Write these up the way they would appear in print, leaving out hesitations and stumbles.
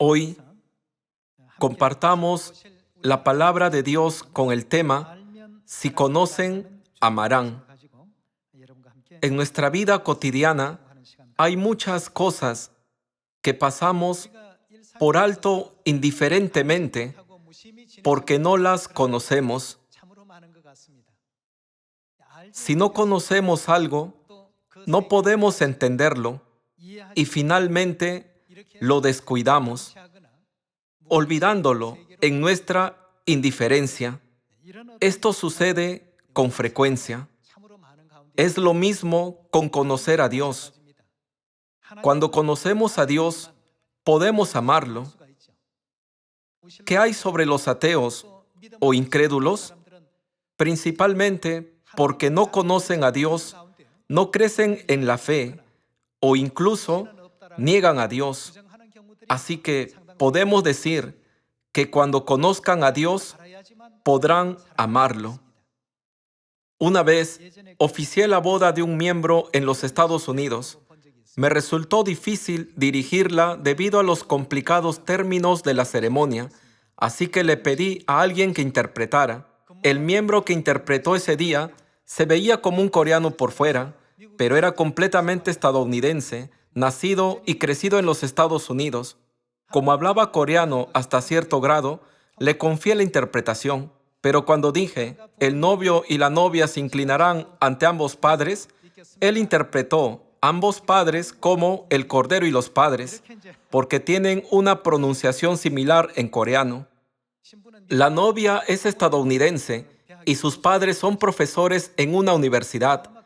Hoy compartamos la palabra de Dios con el tema Si conocen, amarán. En nuestra vida cotidiana hay muchas cosas que pasamos por alto indiferentemente porque no las conocemos. Si no conocemos algo, no podemos entenderlo y finalmente lo descuidamos, olvidándolo en nuestra indiferencia. Esto sucede con frecuencia. Es lo mismo con conocer a Dios. Cuando conocemos a Dios, podemos amarlo. ¿Qué hay sobre los ateos o incrédulos? Principalmente porque no conocen a Dios, no crecen en la fe o incluso niegan a Dios. Así que podemos decir que cuando conozcan a Dios, podrán amarlo. Una vez oficié la boda de un miembro en los Estados Unidos. Me resultó difícil dirigirla debido a los complicados términos de la ceremonia, así que le pedí a alguien que interpretara. El miembro que interpretó ese día se veía como un coreano por fuera, pero era completamente estadounidense, nacido y crecido en los Estados Unidos. Como hablaba coreano hasta cierto grado, le confié la interpretación, pero cuando dije, el novio y la novia se inclinarán ante ambos padres, él interpretó ambos padres como el cordero y los padres, porque tienen una pronunciación similar en coreano. La novia es estadounidense y sus padres son profesores en una universidad.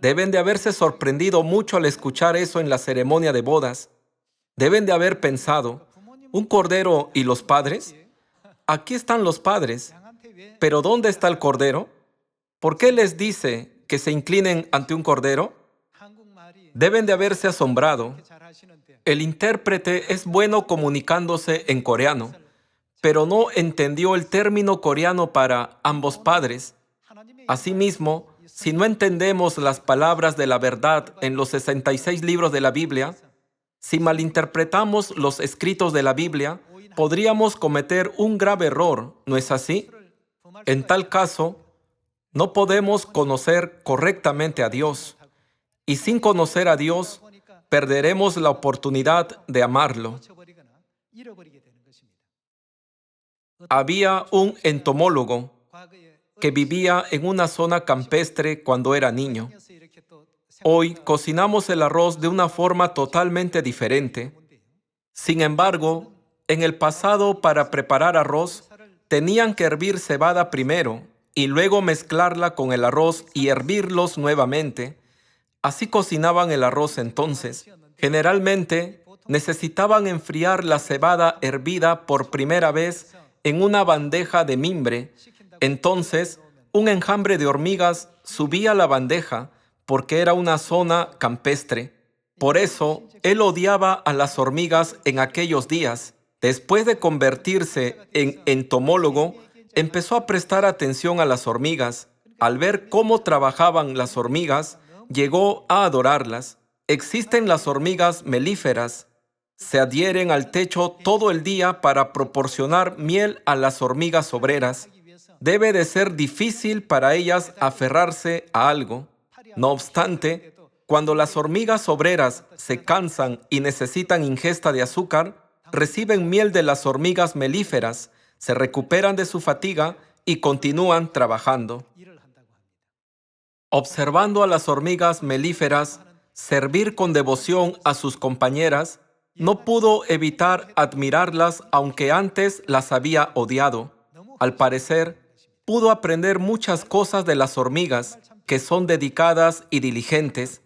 Deben de haberse sorprendido mucho al escuchar eso en la ceremonia de bodas. Deben de haber pensado, ¿un cordero y los padres? Aquí están los padres, pero ¿dónde está el cordero? ¿Por qué les dice que se inclinen ante un cordero? Deben de haberse asombrado. El intérprete es bueno comunicándose en coreano, pero no entendió el término coreano para ambos padres. Asimismo, si no entendemos las palabras de la verdad en los 66 libros de la Biblia, si malinterpretamos los escritos de la Biblia, podríamos cometer un grave error, ¿no es así? En tal caso, no podemos conocer correctamente a Dios, y sin conocer a Dios, perderemos la oportunidad de amarlo. Había un entomólogo que vivía en una zona campestre cuando era niño. Hoy cocinamos el arroz de una forma totalmente diferente. Sin embargo, en el pasado para preparar arroz, tenían que hervir cebada primero y luego mezclarla con el arroz y hervirlos nuevamente. Así cocinaban el arroz entonces. Generalmente, necesitaban enfriar la cebada hervida por primera vez en una bandeja de mimbre. Entonces, un enjambre de hormigas subía a la bandeja porque era una zona campestre. Por eso, él odiaba a las hormigas en aquellos días. Después de convertirse en entomólogo, empezó a prestar atención a las hormigas. Al ver cómo trabajaban las hormigas, llegó a adorarlas. Existen las hormigas melíferas. Se adhieren al techo todo el día para proporcionar miel a las hormigas obreras. Debe de ser difícil para ellas aferrarse a algo. No obstante, cuando las hormigas obreras se cansan y necesitan ingesta de azúcar, reciben miel de las hormigas melíferas, se recuperan de su fatiga y continúan trabajando. Observando a las hormigas melíferas servir con devoción a sus compañeras, no pudo evitar admirarlas aunque antes las había odiado. Al parecer, pudo aprender muchas cosas de las hormigas, que son dedicadas y diligentes.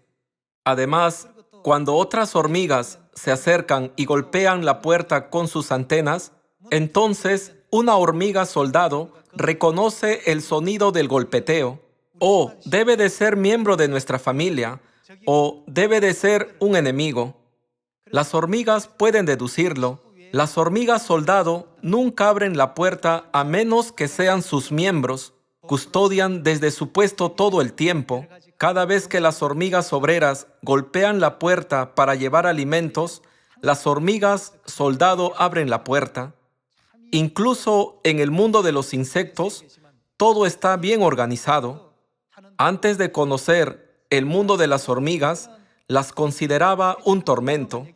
Además, cuando otras hormigas se acercan y golpean la puerta con sus antenas, entonces una hormiga soldado reconoce el sonido del golpeteo. O debe de ser miembro de nuestra familia, o debe de ser un enemigo. Las hormigas pueden deducirlo. Las hormigas soldado nunca abren la puerta a menos que sean sus miembros. Custodian desde su puesto todo el tiempo. Cada vez que las hormigas obreras golpean la puerta para llevar alimentos, Las hormigas soldado abren la puerta. Incluso en el mundo de los insectos, todo está bien organizado. Antes de conocer el mundo de las hormigas, las consideraba un tormento.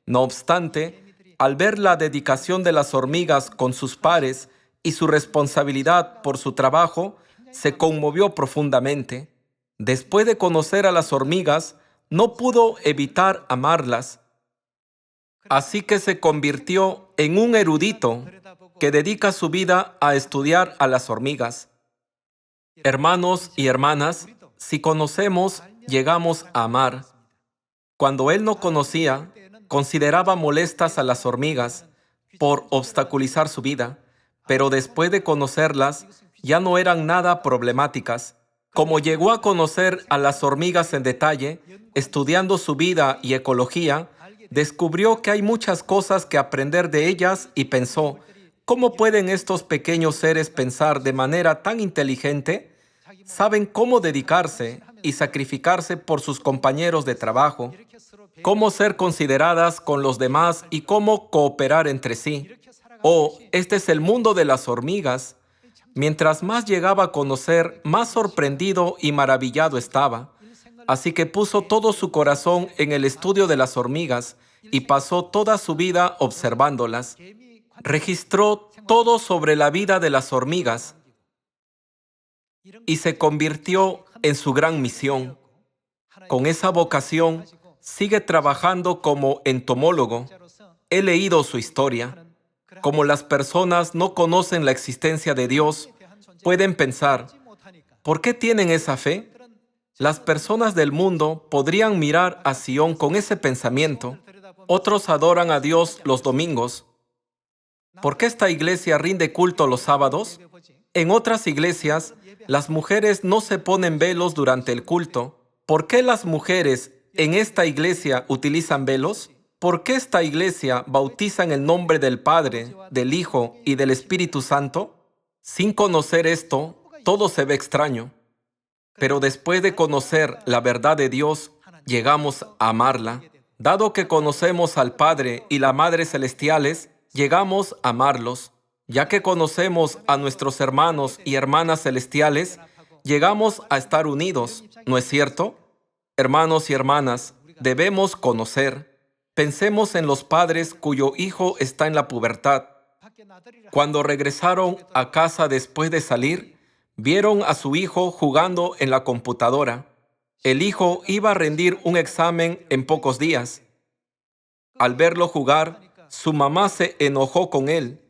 No obstante, al ver la dedicación de las hormigas con sus pares y su responsabilidad por su trabajo, se conmovió profundamente. Después de conocer a las hormigas, no pudo evitar amarlas. Así que se convirtió en un erudito que dedica su vida a estudiar a las hormigas. Hermanos y hermanas, si conocemos, llegamos a amar. Cuando él no conocía, consideraba molestas a las hormigas por obstaculizar su vida, pero después de conocerlas, ya no eran nada problemáticas. Como llegó a conocer a las hormigas en detalle, estudiando su vida y ecología, descubrió que hay muchas cosas que aprender de ellas y pensó, ¿cómo pueden estos pequeños seres pensar de manera tan inteligente? Saben cómo dedicarse y sacrificarse por sus compañeros de trabajo, cómo ser consideradas con los demás y cómo cooperar entre sí. Oh, este es el mundo de las hormigas. Mientras más llegaba a conocer, más sorprendido y maravillado estaba. Así que puso todo su corazón en el estudio de las hormigas y pasó toda su vida observándolas. Registró todo sobre la vida de las hormigas y se convirtió en su gran misión. Con esa vocación, sigue trabajando como entomólogo. He leído su historia. Como las personas no conocen la existencia de Dios, pueden pensar, ¿por qué tienen esa fe? Las personas del mundo podrían mirar a Sion con ese pensamiento. Otros adoran a Dios los domingos. ¿Por qué esta iglesia rinde culto los sábados? En otras iglesias, las mujeres no se ponen velos durante el culto. ¿Por qué las mujeres en esta iglesia utilizan velos? ¿Por qué esta iglesia bautiza en el nombre del Padre, del Hijo y del Espíritu Santo? Sin conocer esto, todo se ve extraño. Pero después de conocer la verdad de Dios, llegamos a amarla. Dado que conocemos al Padre y la Madre celestiales, llegamos a amarlos. Ya que conocemos a nuestros hermanos y hermanas celestiales, llegamos a estar unidos, ¿no es cierto? Hermanos y hermanas, debemos conocer. Pensemos en los padres cuyo hijo está en la pubertad. Cuando regresaron a casa después de salir, vieron a su hijo jugando en la computadora. El hijo iba a rendir un examen en pocos días. Al verlo jugar, su mamá se enojó con él.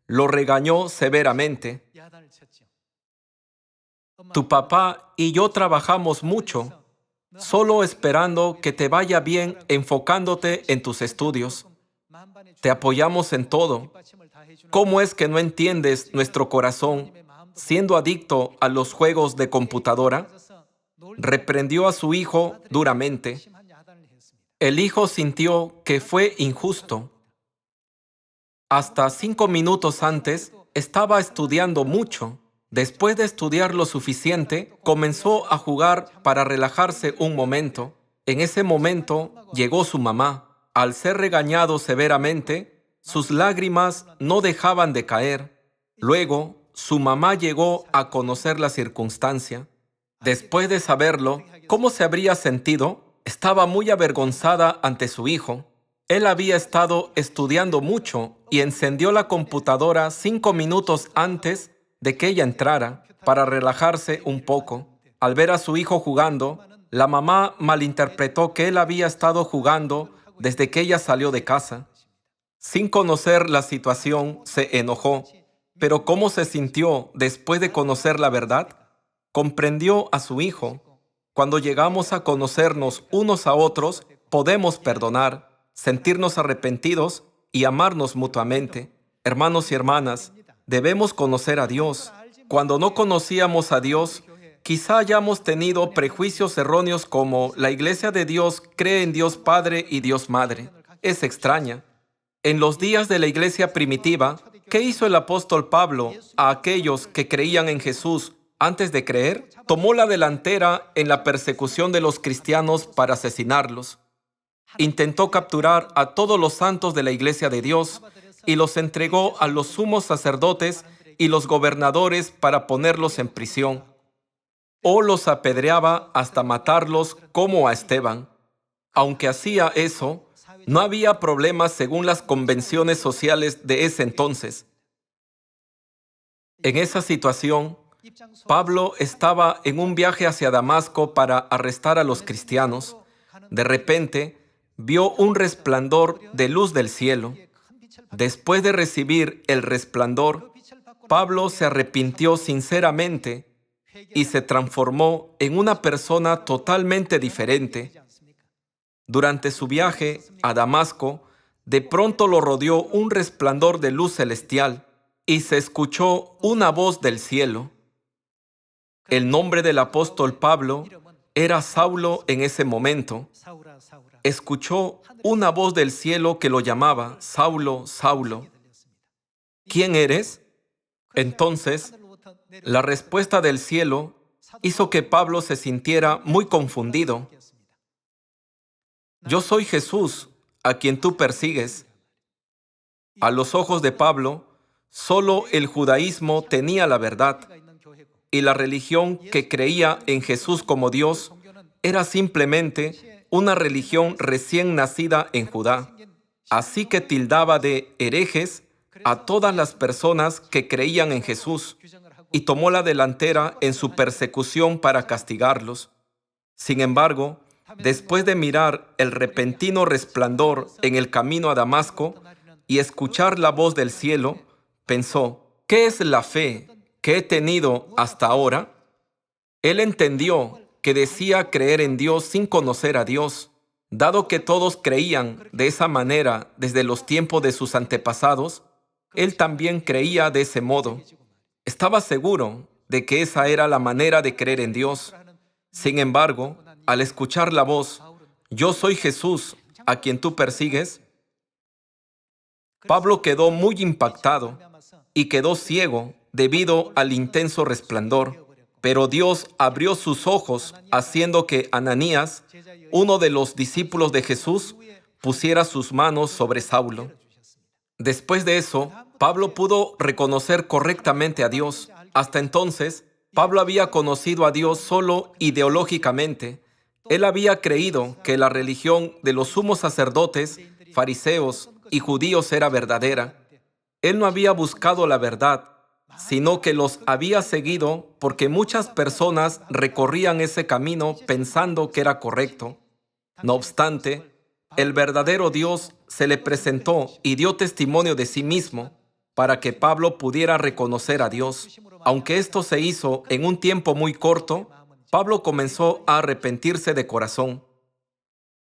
Lo regañó severamente. Tu papá y yo trabajamos mucho, solo esperando que te vaya bien enfocándote en tus estudios. Te apoyamos en todo. ¿Cómo es que no entiendes nuestro corazón siendo adicto a los juegos de computadora? Reprendió a su hijo duramente. El hijo sintió que fue injusto. Hasta 5 minutos antes, estaba estudiando mucho. Después de estudiar lo suficiente, comenzó a jugar para relajarse un momento. En ese momento, llegó su mamá. Al ser regañado severamente, sus lágrimas no dejaban de caer. Luego, su mamá llegó a conocer la circunstancia. Después de saberlo, ¿cómo se habría sentido? Estaba muy avergonzada ante su hijo. Él había estado estudiando mucho y encendió la computadora 5 minutos antes de que ella entrara para relajarse un poco. Al ver a su hijo jugando, la mamá malinterpretó que él había estado jugando desde que ella salió de casa. Sin conocer la situación, se enojó. Pero ¿cómo se sintió después de conocer la verdad? Comprendió a su hijo. Cuando llegamos a conocernos unos a otros, podemos perdonar, sentirnos arrepentidos y amarnos mutuamente. Hermanos y hermanas, debemos conocer a Dios. Cuando no conocíamos a Dios, quizá hayamos tenido prejuicios erróneos como la Iglesia de Dios cree en Dios Padre y Dios Madre. Es extraña. En los días de la iglesia primitiva, ¿qué hizo el apóstol Pablo a aquellos que creían en Jesús antes de creer? Tomó la delantera en la persecución de los cristianos para asesinarlos. intentó capturar a todos los santos de la Iglesia de Dios y los entregó a los sumos sacerdotes y los gobernadores para ponerlos en prisión, o los apedreaba hasta matarlos como a Esteban. Aunque hacía eso, no había problemas según las convenciones sociales de ese entonces. En esa situación, Pablo estaba en un viaje hacia Damasco para arrestar a los cristianos. De repente, vio un resplandor de luz del cielo. Después de recibir el resplandor, Pablo se arrepintió sinceramente y se transformó en una persona totalmente diferente. Durante su viaje a Damasco, de pronto lo rodeó un resplandor de luz celestial y se escuchó una voz del cielo. El nombre del apóstol Pablo era Saulo en ese momento. Escuchó una voz del cielo que lo llamaba: Saulo, Saulo, ¿quién eres? Entonces, la respuesta del cielo hizo que Pablo se sintiera muy confundido. Yo soy Jesús, a quien tú persigues. A los ojos de Pablo, solo el judaísmo tenía la verdad, y la religión que creía en Jesús como Dios era simplemente una religión recién nacida en Judá. Así que tildaba de herejes a todas las personas que creían en Jesús y tomó la delantera en su persecución para castigarlos. Sin embargo, después de mirar el repentino resplandor en el camino a Damasco y escuchar la voz del cielo, pensó: ¿qué es la fe que he tenido hasta ahora? Él entendió que decía creer en Dios sin conocer a Dios. Dado que todos creían de esa manera desde los tiempos de sus antepasados, él también creía de ese modo. Estaba seguro de que esa era la manera de creer en Dios. Sin embargo, al escuchar la voz: yo soy Jesús, a quien tú persigues, Pablo quedó muy impactado y quedó ciego debido al intenso resplandor. Pero Dios abrió sus ojos, haciendo que Ananías, uno de los discípulos de Jesús, pusiera sus manos sobre Saulo. Después de eso, Pablo pudo reconocer correctamente a Dios. Hasta entonces, Pablo había conocido a Dios solo ideológicamente. Él había creído que la religión de los sumos sacerdotes, fariseos y judíos era verdadera. Él no había buscado la verdad, sino que los había seguido porque muchas personas recorrían ese camino pensando que era correcto. No obstante, el verdadero Dios se le presentó y dio testimonio de sí mismo para que Pablo pudiera reconocer a Dios. Aunque esto se hizo en un tiempo muy corto, Pablo comenzó a arrepentirse de corazón.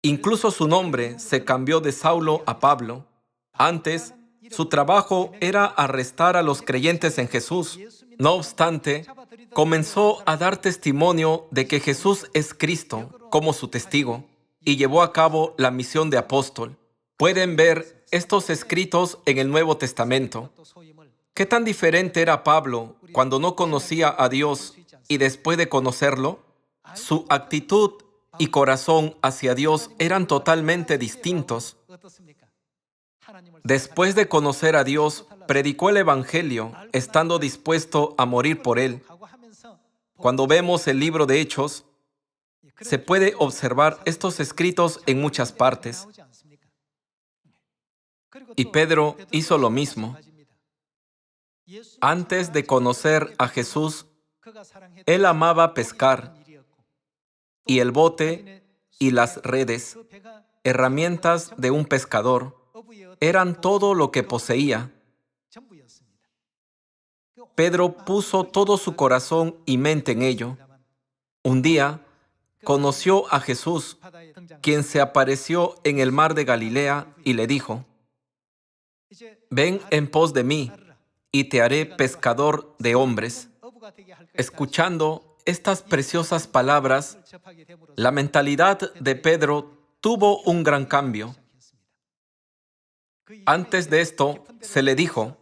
Incluso su nombre se cambió de Saulo a Pablo. Antes, su trabajo era arrestar a los creyentes en Jesús. No obstante, comenzó a dar testimonio de que Jesús es Cristo como su testigo y llevó a cabo la misión de apóstol. Pueden ver estos escritos en el Nuevo Testamento. ¿Qué tan diferente era Pablo cuando no conocía a Dios y después de conocerlo? Su actitud y corazón hacia Dios eran totalmente distintos. Después de conocer a Dios, predicó el Evangelio, estando dispuesto a morir por él. Cuando vemos el libro de Hechos, se puede observar estos escritos en muchas partes. Y Pedro hizo lo mismo. Antes de conocer a Jesús, él amaba pescar, y el bote y las redes, herramientas de un pescador, eran todo lo que poseía. Pedro puso todo su corazón y mente en ello. Un día, conoció a Jesús, quien se apareció en el mar de Galilea y le dijo: ven en pos de mí, y te haré pescador de hombres. Escuchando estas preciosas palabras, la mentalidad de Pedro tuvo un gran cambio. Antes de esto, se le dijo: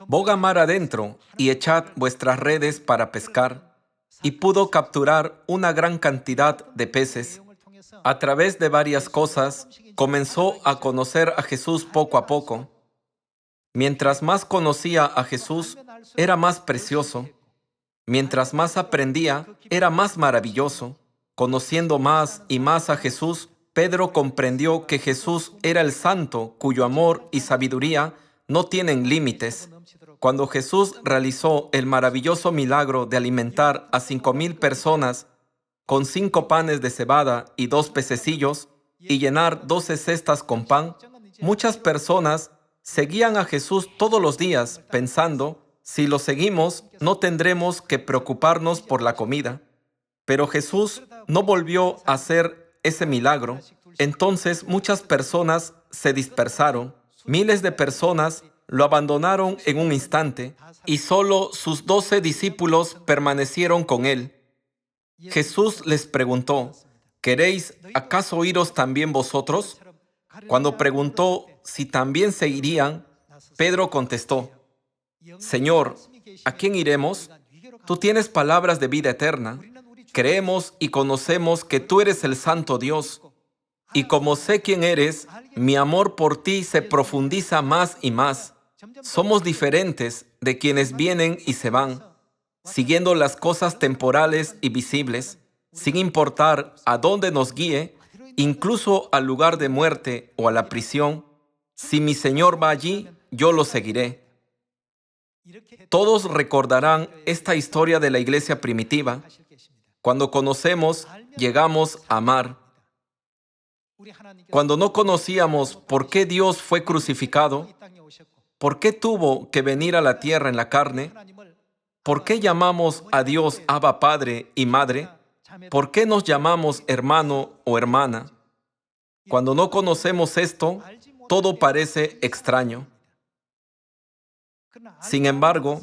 boga mar adentro y echad vuestras redes para pescar. Y pudo capturar una gran cantidad de peces. A través de varias cosas, comenzó a conocer a Jesús poco a poco. Mientras más conocía a Jesús, era más precioso. Mientras más aprendía, era más maravilloso. Conociendo más y más a Jesús, Pedro comprendió que Jesús era el santo cuyo amor y sabiduría no tienen límites. Cuando Jesús realizó el maravilloso milagro de alimentar a 5,000 personas con 5 panes de cebada y 2 pececillos, y llenar 12 cestas con pan, muchas personas seguían a Jesús todos los días pensando, si lo seguimos, no tendremos que preocuparnos por la comida. Pero Jesús no volvió a hacer ese milagro. Entonces muchas personas se dispersaron. Miles de personas lo abandonaron en un instante y solo sus 12 discípulos permanecieron con él. Jesús les preguntó, ¿queréis acaso iros también vosotros? Cuando preguntó si también se irían, Pedro contestó, Señor, ¿a quién iremos? Tú tienes palabras de vida eterna. Creemos y conocemos que tú eres el Santo Dios. Y como sé quién eres, mi amor por ti se profundiza más y más. Somos diferentes de quienes vienen y se van, siguiendo las cosas temporales y visibles, sin importar a dónde nos guíe, incluso al lugar de muerte o a la prisión. Si mi Señor va allí, yo lo seguiré. Todos recordarán esta historia de la iglesia primitiva. Cuando conocemos, llegamos a amar. Cuando no conocíamos por qué Dios fue crucificado, por qué tuvo que venir a la tierra en la carne, por qué llamamos a Dios Abba Padre y Madre, por qué nos llamamos hermano o hermana. Cuando no conocemos esto, todo parece extraño. Sin embargo,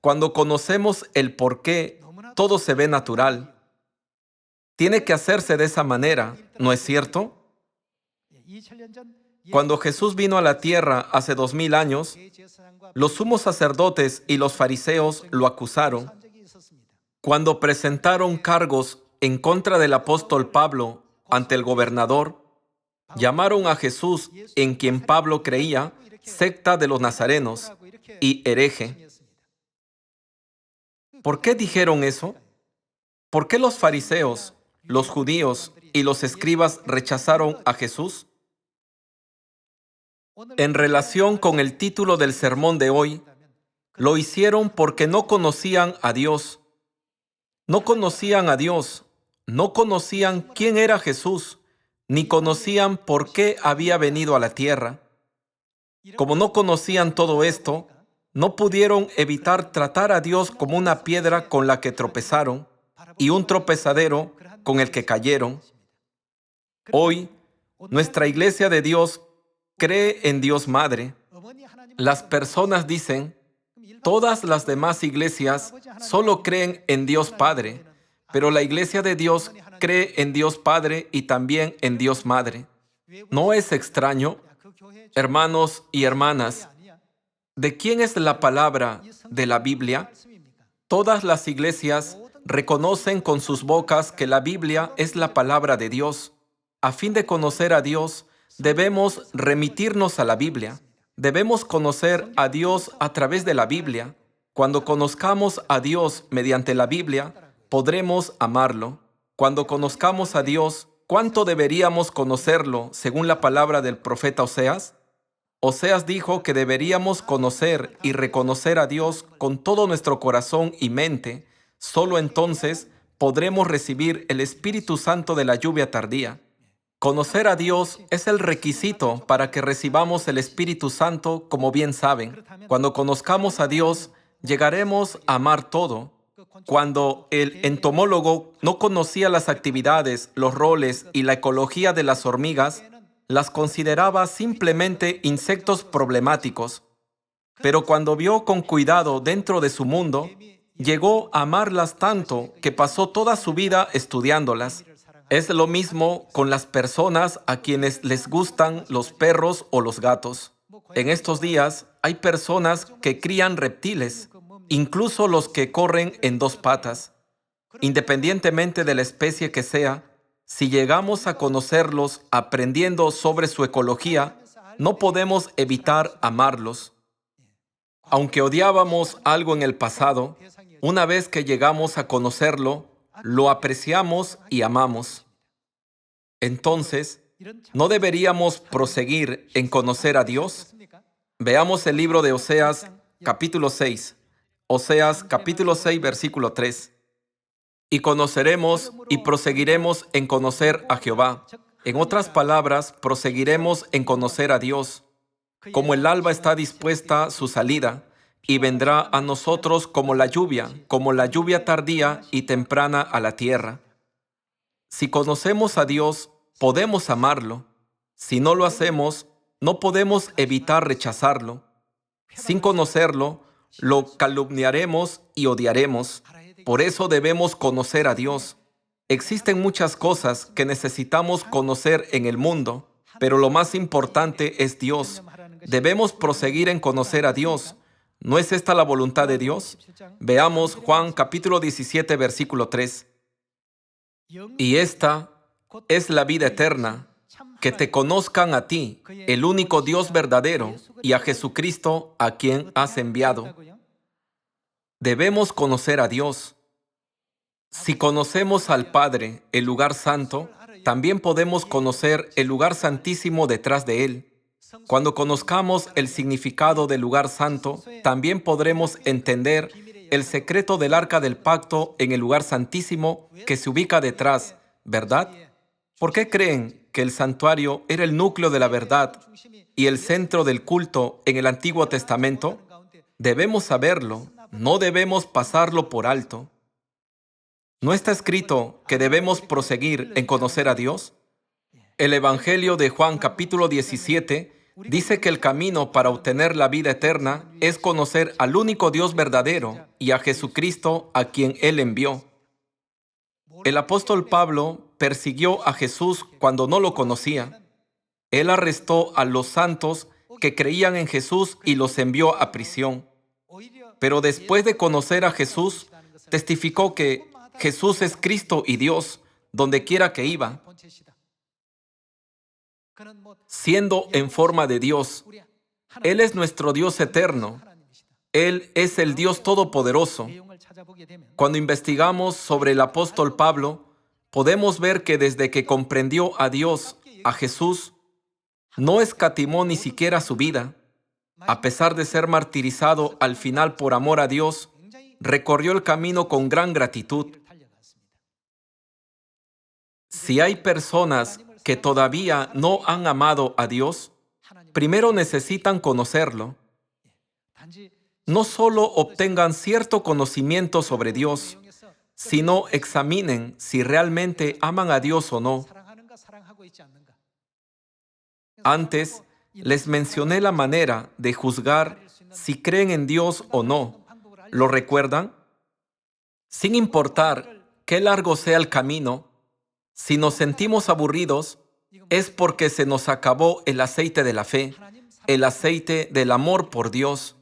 cuando conocemos el por qué, todo se ve natural. Tiene que hacerse de esa manera, ¿no es cierto? Cuando Jesús vino a la tierra hace 2000 años, los sumos sacerdotes y los fariseos lo acusaron. Cuando presentaron cargos en contra del apóstol Pablo ante el gobernador, llamaron a Jesús, en quien Pablo creía, secta de los nazarenos y hereje. ¿Por qué dijeron eso? ¿Por qué los fariseos, los judíos y los escribas rechazaron a Jesús? En relación con el título del sermón de hoy, lo hicieron porque no conocían a Dios. No conocían a Dios, no conocían quién era Jesús, ni conocían por qué había venido a la tierra. Como no conocían todo esto, no pudieron evitar tratar a Dios como una piedra con la que tropezaron y un tropezadero con el que cayeron. Hoy, nuestra Iglesia de Dios cree en Dios Madre. Las personas dicen, todas las demás iglesias solo creen en Dios Padre, pero la Iglesia de Dios cree en Dios Padre y también en Dios Madre. ¿No es extraño, hermanos y hermanas? ¿De quién es la palabra de la Biblia? Todas las iglesias reconocen con sus bocas que la Biblia es la palabra de Dios. A fin de conocer a Dios, debemos remitirnos a la Biblia. Debemos conocer a Dios a través de la Biblia. Cuando conozcamos a Dios mediante la Biblia, podremos amarlo. Cuando conozcamos a Dios, ¿cuánto deberíamos conocerlo según la palabra del profeta Oseas? Oseas dijo que deberíamos conocer y reconocer a Dios con todo nuestro corazón y mente. Solo entonces podremos recibir el Espíritu Santo de la lluvia tardía. Conocer a Dios es el requisito para que recibamos el Espíritu Santo, como bien saben. Cuando conozcamos a Dios, llegaremos a amar todo. Cuando el entomólogo no conocía las actividades, los roles y la ecología de las hormigas, las consideraba simplemente insectos problemáticos. Pero cuando vio con cuidado dentro de su mundo, llegó a amarlas tanto que pasó toda su vida estudiándolas. Es lo mismo con las personas a quienes les gustan los perros o los gatos. En estos días hay personas que crían reptiles, incluso los que corren en 2 patas. Independientemente de la especie que sea, Si llegamos a conocerlos aprendiendo sobre su ecología, no podemos evitar amarlos. Aunque odiábamos algo en el pasado, una vez que llegamos a conocerlo, lo apreciamos y amamos. Entonces, ¿no deberíamos proseguir en conocer a Dios? Veamos el libro de Oseas, capítulo 6. Oseas, capítulo 6, versículo 3. Y conoceremos y proseguiremos en conocer a Jehová. En otras palabras, proseguiremos en conocer a Dios. Como el alba está dispuesta su salida, y vendrá a nosotros como la lluvia tardía y temprana a la tierra. Si conocemos a Dios, podemos amarlo. Si no lo hacemos, no podemos evitar rechazarlo. Sin conocerlo, lo calumniaremos y odiaremos. Por eso debemos conocer a Dios. Existen muchas cosas que necesitamos conocer en el mundo, pero lo más importante es Dios. Debemos proseguir en conocer a Dios. ¿No es esta la voluntad de Dios? Veamos Juan capítulo 17, versículo 3. Y esta es la vida eterna, que te conozcan a ti, el único Dios verdadero, y a Jesucristo, a quien has enviado. Debemos conocer a Dios. Si conocemos al Padre, el lugar santo, también podemos conocer el lugar santísimo detrás de él. Cuando conozcamos el significado del lugar santo, también podremos entender el secreto del arca del pacto en el lugar santísimo que se ubica detrás, ¿verdad? ¿Por qué creen que el santuario era el núcleo de la verdad y el centro del culto en el Antiguo Testamento? Debemos saberlo, no debemos pasarlo por alto. ¿No está escrito que debemos proseguir en conocer a Dios? El Evangelio de Juan capítulo 17 dice que el camino para obtener la vida eterna es conocer al único Dios verdadero y a Jesucristo a quien Él envió. El apóstol Pablo persiguió a Jesús cuando no lo conocía. Él arrestó a los santos que creían en Jesús y los envió a prisión. Pero después de conocer a Jesús, testificó que Jesús es Cristo y Dios, donde quiera que iba. Siendo en forma de Dios, Él es nuestro Dios eterno. Él es el Dios todopoderoso. Cuando investigamos sobre el apóstol Pablo, podemos ver que desde que comprendió a Dios, a Jesús, no escatimó ni siquiera su vida. A pesar de ser martirizado al final por amor a Dios, recorrió el camino con gran gratitud. Si hay personas que todavía no han amado a Dios, primero necesitan conocerlo. No solo obtengan cierto conocimiento sobre Dios, sino examinen si realmente aman a Dios o no. Antes, les mencioné la manera de juzgar si creen en Dios o no. ¿Lo recuerdan? Sin importar qué largo sea el camino, si nos sentimos aburridos, es porque se nos acabó el aceite de la fe, el aceite del amor por Dios.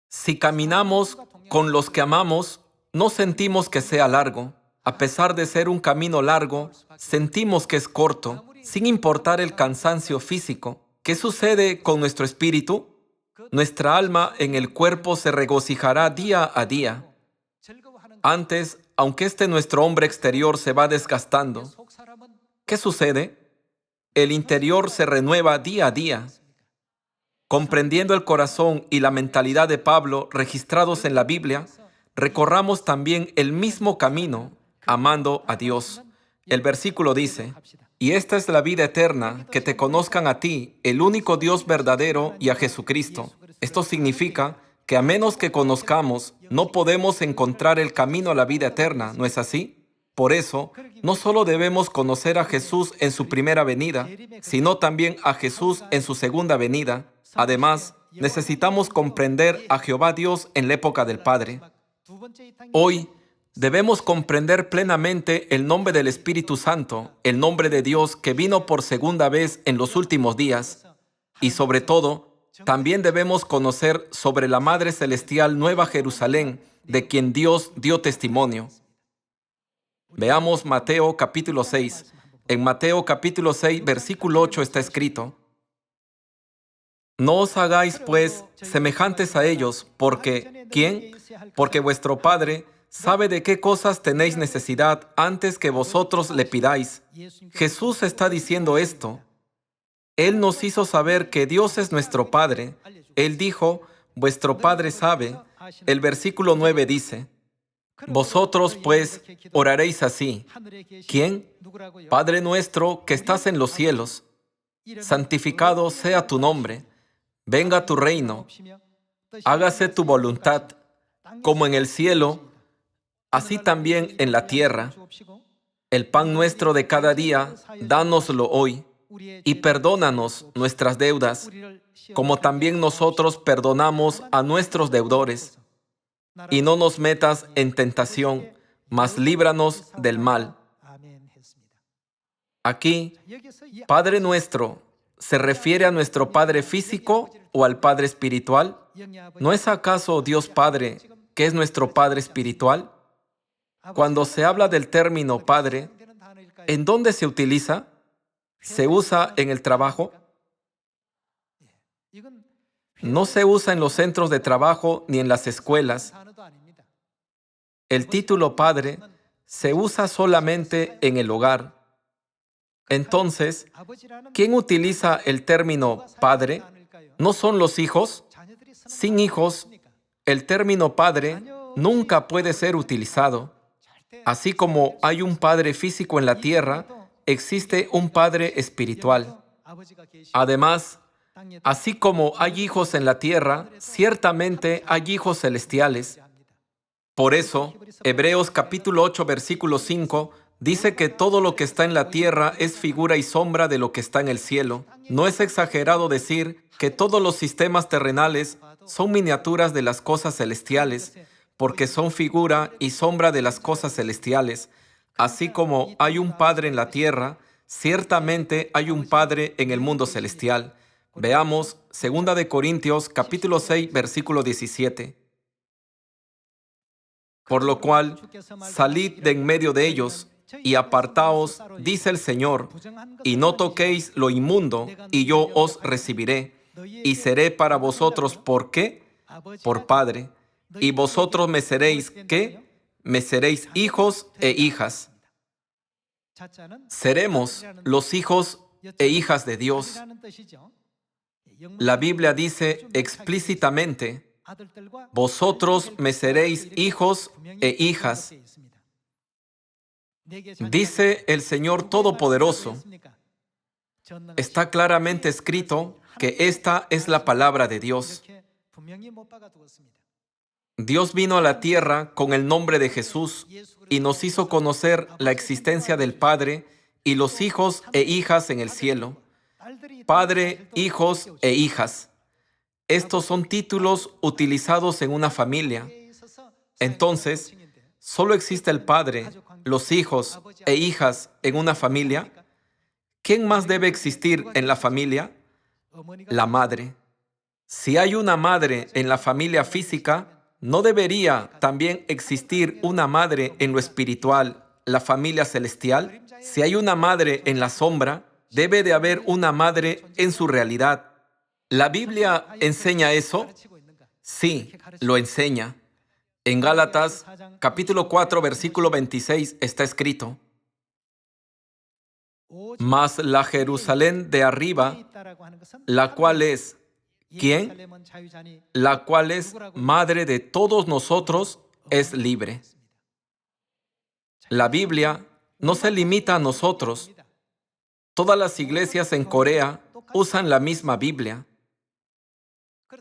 Si caminamos con los que amamos, no sentimos que sea largo. A pesar de ser un camino largo, sentimos que es corto, sin importar el cansancio físico. ¿Qué sucede con nuestro espíritu? Nuestra alma en el cuerpo se regocijará día a día. Antes, aunque nuestro hombre exterior se va desgastando, ¿qué sucede? El interior se renueva día a día. Comprendiendo el corazón y la mentalidad de Pablo registrados en la Biblia, recorramos también el mismo camino, amando a Dios. El versículo dice, y esta es la vida eterna, que te conozcan a ti, el único Dios verdadero, y a Jesucristo. Esto significa que a menos que conozcamos, no podemos encontrar el camino a la vida eterna, ¿no es así? Por eso, no solo debemos conocer a Jesús en su primera venida, sino también a Jesús en su segunda venida. Además, necesitamos comprender a Jehová Dios en la época del Padre. Hoy, debemos comprender plenamente el nombre del Espíritu Santo, el nombre de Dios que vino por segunda vez en los últimos días. Y sobre todo, también debemos conocer sobre la Madre Celestial Nueva Jerusalén, de quien Dios dio testimonio. Veamos Mateo capítulo 6. En Mateo capítulo 6, versículo 8 está escrito: No os hagáis, pues, semejantes a ellos, porque, ¿quién? Porque vuestro Padre sabe de qué cosas tenéis necesidad antes que vosotros le pidáis. Jesús está diciendo esto. Él nos hizo saber que Dios es nuestro Padre. Él dijo, vuestro Padre sabe. El versículo 9 dice, vosotros, pues, oraréis así. ¿Quién? Padre nuestro que estás en los cielos, santificado sea tu nombre. Venga tu reino, hágase tu voluntad, como en el cielo, así también en la tierra. El pan nuestro de cada día, dánoslo hoy, y perdónanos nuestras deudas, como también nosotros perdonamos a nuestros deudores. Y no nos metas en tentación, mas líbranos del mal. Aquí, Padre nuestro, ¿se refiere a nuestro Padre físico o al Padre espiritual? ¿No es acaso Dios Padre, que es nuestro Padre espiritual? Cuando se habla del término Padre, ¿en dónde se utiliza? ¿Se usa en el trabajo? No se usa en los centros de trabajo ni en las escuelas. El título Padre se usa solamente en el hogar. Entonces, ¿quién utiliza el término Padre? ¿No son los hijos? Sin hijos, el término Padre nunca puede ser utilizado. Así como hay un Padre físico en la tierra, existe un Padre espiritual. Además, así como hay hijos en la tierra, ciertamente hay hijos celestiales. Por eso, Hebreos capítulo 8, versículo 5, dice que todo lo que está en la tierra es figura y sombra de lo que está en el cielo. No es exagerado decir que todos los sistemas terrenales son miniaturas de las cosas celestiales, porque son figura y sombra de las cosas celestiales. Así como hay un Padre en la tierra, ciertamente hay un Padre en el mundo celestial. Veamos 2 de Corintios capítulo 6, versículo 17. Por lo cual, salid de en medio de ellos y apartaos, dice el Señor, y no toquéis lo inmundo, y yo os recibiré, y seré para vosotros, ¿por qué? Por Padre. Y vosotros me seréis, ¿qué? Me seréis hijos e hijas. Seremos los hijos e hijas de Dios. La Biblia dice explícitamente, vosotros me seréis hijos e hijas. Dice el Señor Todopoderoso. Está claramente escrito que esta es la palabra de Dios. Dios vino a la tierra con el nombre de Jesús y nos hizo conocer la existencia del Padre y los hijos e hijas en el cielo. Padre, hijos e hijas. Estos son títulos utilizados en una familia. Entonces, ¿solo existe el Padre, los hijos e hijas en una familia? ¿Quién más debe existir en la familia? La madre. Si hay una madre en la familia física, ¿no debería también existir una madre en lo espiritual, la familia celestial? Si hay una madre en la sombra, debe de haber una madre en su realidad. ¿La Biblia enseña eso? Sí, lo enseña. En Gálatas, capítulo 4, versículo 26, está escrito: Mas la Jerusalén de arriba, la cual es, ¿quién? La cual es madre de todos nosotros, es libre. La Biblia no se limita a nosotros. Todas las iglesias en Corea usan la misma Biblia.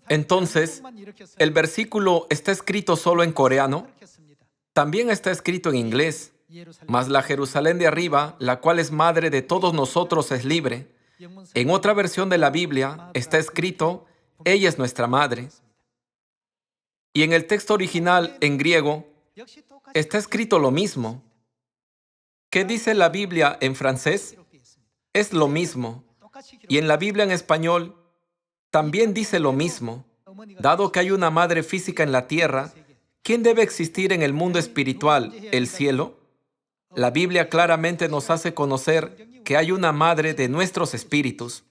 Entonces, ¿el versículo está escrito solo en coreano? También está escrito en inglés. Mas la Jerusalén de arriba, la cual es madre de todos nosotros, es libre. En otra versión de la Biblia está escrito, ella es nuestra madre. Y en el texto original, en griego, está escrito lo mismo. ¿Qué dice la Biblia en francés? Es lo mismo. Y en la Biblia en español, también dice lo mismo. Dado que hay una madre física en la tierra, ¿quién debe existir en el mundo espiritual, el cielo? La Biblia claramente nos hace conocer que hay una madre de nuestros espíritus.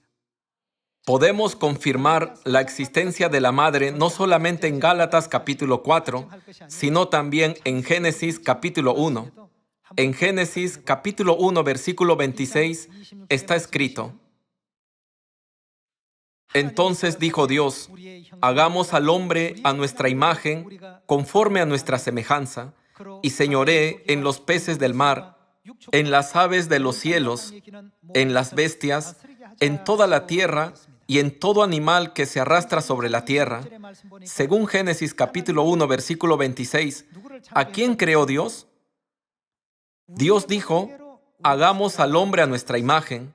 Podemos confirmar la existencia de la madre no solamente en Gálatas capítulo 4, sino también en Génesis capítulo 1. En Génesis capítulo 1, versículo 26, está escrito: Entonces dijo Dios, hagamos al hombre a nuestra imagen, conforme a nuestra semejanza, y señoree en los peces del mar, en las aves de los cielos, en las bestias, en toda la tierra y en todo animal que se arrastra sobre la tierra. Según Génesis capítulo 1, versículo 26, ¿a quién creó Dios? Dios dijo, hagamos al hombre a nuestra imagen.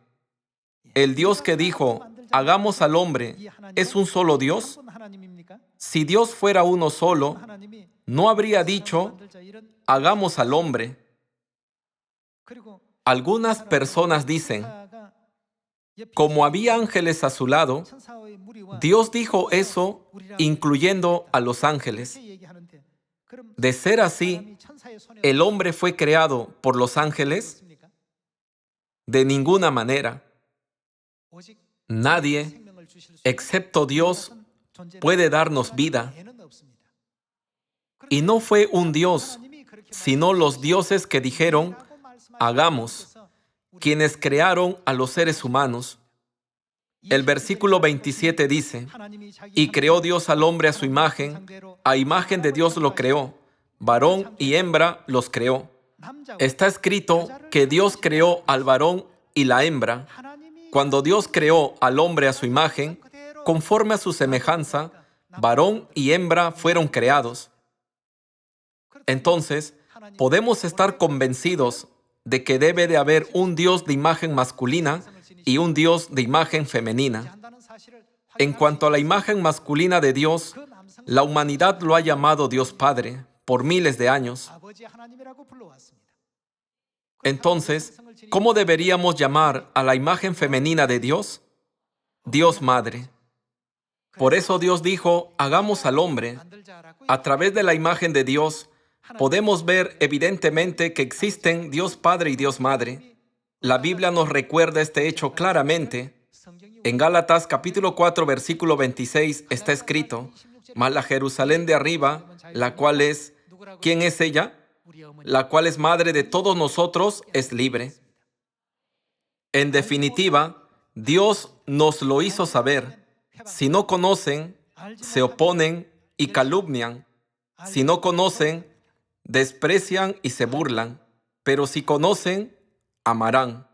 El Dios que dijo, hagamos al hombre, ¿es un solo Dios? Si Dios fuera uno solo, no habría dicho, hagamos al hombre. Algunas personas dicen, como había ángeles a su lado, Dios dijo eso incluyendo a los ángeles. De ser así, ¿el hombre fue creado por los ángeles? De ninguna manera. Nadie, excepto Dios, puede darnos vida. Y no fue un Dios, sino los dioses que dijeron, hagamos, quienes crearon a los seres humanos. El versículo 27 dice, y creó Dios al hombre a imagen de Dios lo creó, varón y hembra los creó. Está escrito que Dios creó al varón y la hembra. Cuando Dios creó al hombre a su imagen, conforme a su semejanza, varón y hembra fueron creados. Entonces, podemos estar convencidos de que debe de haber un Dios de imagen masculina y un Dios de imagen femenina. En cuanto a la imagen masculina de Dios, la humanidad lo ha llamado Dios Padre por miles de años. Entonces, ¿cómo deberíamos llamar a la imagen femenina de Dios? Dios Madre. Por eso Dios dijo, hagamos al hombre. A través de la imagen de Dios, podemos ver evidentemente que existen Dios Padre y Dios Madre. La Biblia nos recuerda este hecho claramente. En Gálatas capítulo 4, versículo 26 está escrito, mas la Jerusalén de arriba, la cual es, ¿quién es ella? La cual es madre de todos nosotros, es libre. En definitiva, Dios nos lo hizo saber. Si no conocen, se oponen y calumnian. Si no conocen, desprecian y se burlan. Pero si conocen, amarán.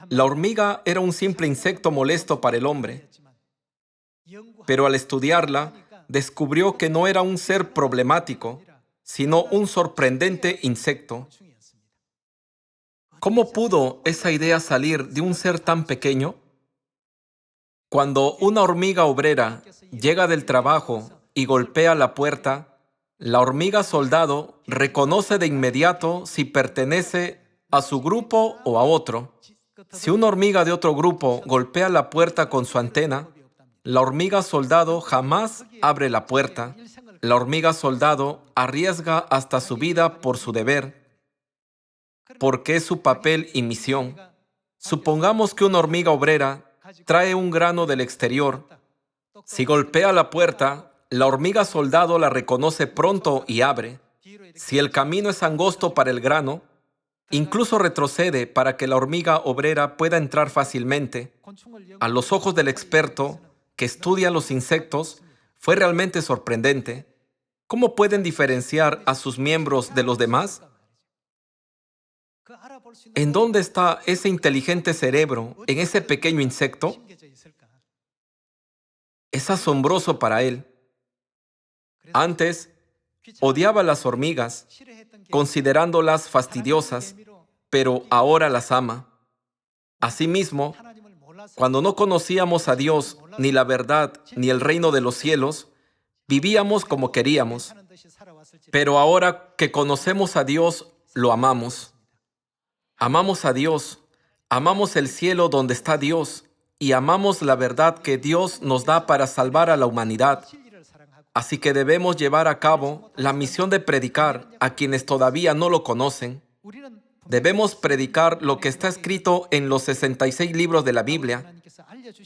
La hormiga era un simple insecto molesto para el hombre. Pero al estudiarla, descubrió que no era un ser problemático, sino un sorprendente insecto. ¿Cómo pudo esa idea salir de un ser tan pequeño? Cuando una hormiga obrera llega del trabajo y golpea la puerta, la hormiga soldado reconoce de inmediato si pertenece a su grupo o a otro. Si una hormiga de otro grupo golpea la puerta con su antena, la hormiga soldado jamás abre la puerta. La hormiga soldado arriesga hasta su vida por su deber, porque es su papel y misión. Supongamos que una hormiga obrera trae un grano del exterior. Si golpea la puerta, la hormiga soldado la reconoce pronto y abre. Si el camino es angosto para el grano, incluso retrocede para que la hormiga obrera pueda entrar fácilmente. A los ojos del experto que estudia los insectos, fue realmente sorprendente. ¿Cómo pueden diferenciar a sus miembros de los demás? ¿En dónde está ese inteligente cerebro en ese pequeño insecto? Es asombroso para él. Antes, odiaba las hormigas, considerándolas fastidiosas, pero ahora las ama. Asimismo, cuando no conocíamos a Dios, ni la verdad, ni el reino de los cielos, vivíamos como queríamos. Pero ahora que conocemos a Dios, lo amamos. Amamos a Dios, amamos el cielo donde está Dios y amamos la verdad que Dios nos da para salvar a la humanidad. Así que debemos llevar a cabo la misión de predicar a quienes todavía no lo conocen. Debemos predicar lo que está escrito en los 66 libros de la Biblia,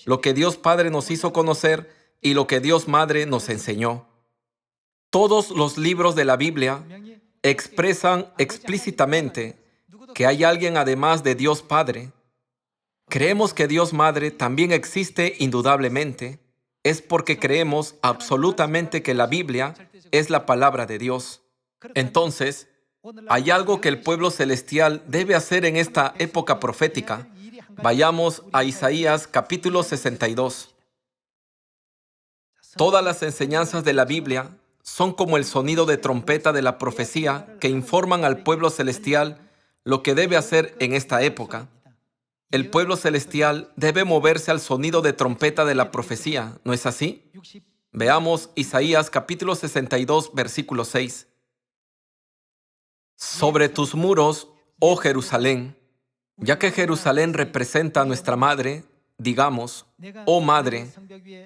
lo que Dios Padre nos hizo conocer y lo que Dios Madre nos enseñó. Todos los libros de la Biblia expresan explícitamente que hay alguien además de Dios Padre. Creemos que Dios Madre también existe indudablemente. Es porque creemos absolutamente que la Biblia es la palabra de Dios. Entonces, hay algo que el pueblo celestial debe hacer en esta época profética. Vayamos a Isaías capítulo 62. Todas las enseñanzas de la Biblia son como el sonido de trompeta de la profecía que informan al pueblo celestial lo que debe hacer en esta época. El pueblo celestial debe moverse al sonido de trompeta de la profecía, ¿no es así? Veamos Isaías capítulo 62, versículo 6. Sobre tus muros, oh Jerusalén, ya que Jerusalén representa a nuestra madre, digamos, oh madre,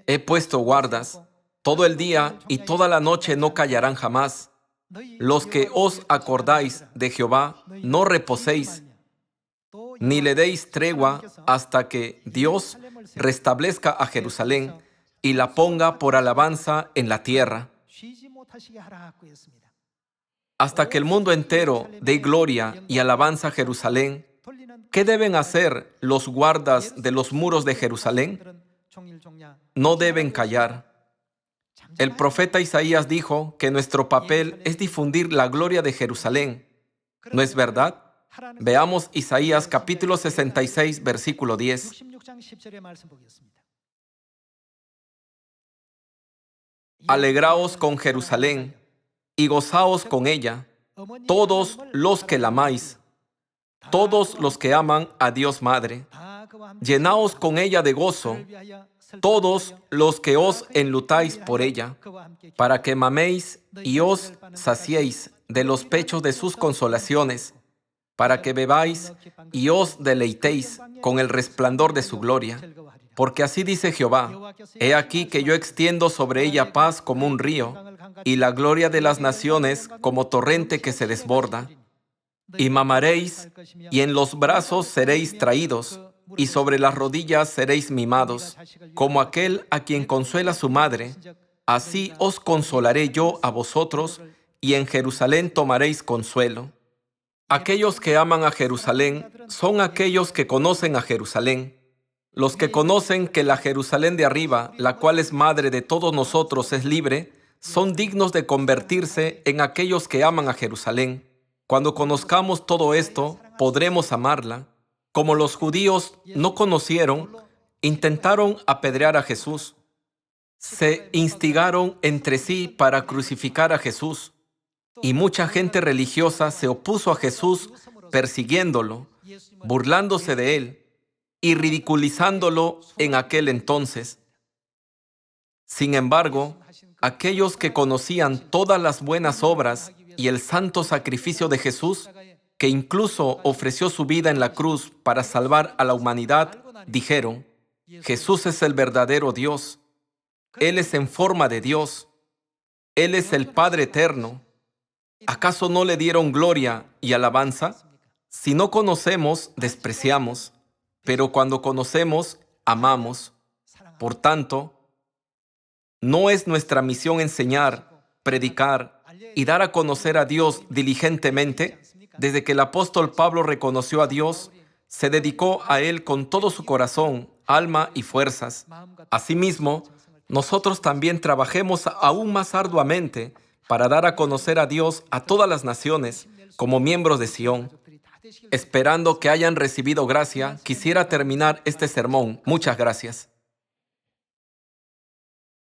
he puesto guardas, todo el día y toda la noche no callarán jamás. Los que os acordáis de Jehová, no reposéis, ni le deis tregua hasta que Dios restablezca a Jerusalén y la ponga por alabanza en la tierra. Hasta que el mundo entero dé gloria y alabanza a Jerusalén, ¿qué deben hacer los guardas de los muros de Jerusalén? No deben callar. El profeta Isaías dijo que nuestro papel es difundir la gloria de Jerusalén. ¿No es verdad? Veamos Isaías capítulo 66, versículo 10. Alegraos con Jerusalén y gozaos con ella, todos los que la amáis, todos los que aman a Dios Madre. Llenaos con ella de gozo, todos los que os enlutáis por ella, para que maméis y os saciéis de los pechos de sus consolaciones, para que bebáis y os deleitéis con el resplandor de su gloria. Porque así dice Jehová, he aquí que yo extiendo sobre ella paz como un río, y la gloria de las naciones como torrente que se desborda. Y mamaréis, y en los brazos seréis traídos, y sobre las rodillas seréis mimados, como aquel a quien consuela su madre. Así os consolaré yo a vosotros, y en Jerusalén tomaréis consuelo. Aquellos que aman a Jerusalén son aquellos que conocen a Jerusalén. Los que conocen que la Jerusalén de arriba, la cual es madre de todos nosotros, es libre, son dignos de convertirse en aquellos que aman a Jerusalén. Cuando conozcamos todo esto, podremos amarla. Como los judíos no conocieron, intentaron apedrear a Jesús. Se instigaron entre sí para crucificar a Jesús. Y mucha gente religiosa se opuso a Jesús persiguiéndolo, burlándose de él y ridiculizándolo en aquel entonces. Sin embargo, aquellos que conocían todas las buenas obras y el santo sacrificio de Jesús, que incluso ofreció su vida en la cruz para salvar a la humanidad, dijeron, Jesús es el verdadero Dios. Él es en forma de Dios. Él es el Padre eterno. ¿Acaso no le dieron gloria y alabanza? Si no conocemos, despreciamos, pero cuando conocemos, amamos. Por tanto, no es nuestra misión enseñar, predicar y dar a conocer a Dios diligentemente. Desde que el apóstol Pablo reconoció a Dios, se dedicó a Él con todo su corazón, alma y fuerzas. Asimismo, nosotros también trabajemos aún más arduamente para dar a conocer a Dios a todas las naciones como miembros de Sión. Esperando que hayan recibido gracia, quisiera terminar este sermón. Muchas gracias.